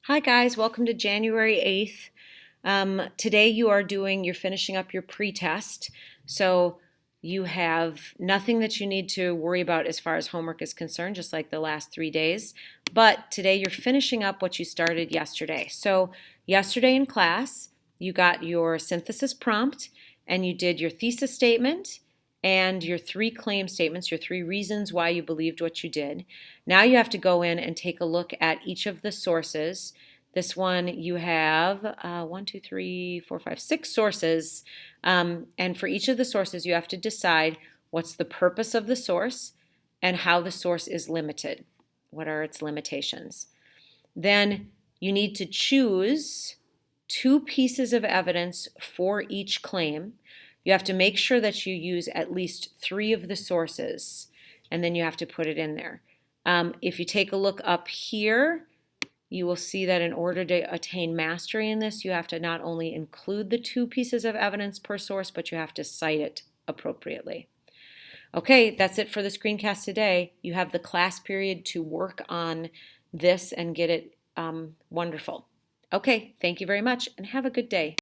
Hi guys, welcome to January 8th. Today you're finishing up your pre-test, so you have nothing that you need to worry about as far as homework is concerned, just like the last 3 days. But today you're finishing up what you started yesterday. So yesterday in class, you got your synthesis prompt and you did your thesis statement and your 3 claim statements, your 3 reasons why you believed what you did. Now you have to go in and take a look at each of the sources. This one you have 6 sources, and for each of the sources you have to decide what's the purpose of the source and how the source is limited. What are its limitations? Then you need to choose 2 pieces of evidence for each claim. You have to make sure that you use at least 3 of the sources, and then you have to put it in there. If you take a look up here, you will see that in order to attain mastery in this, you have to not only include the 2 pieces of evidence per source, but you have to cite it appropriately. Okay, that's it for the screencast today. You have the class period to work on this and get it wonderful. Okay, thank you very much and have a good day.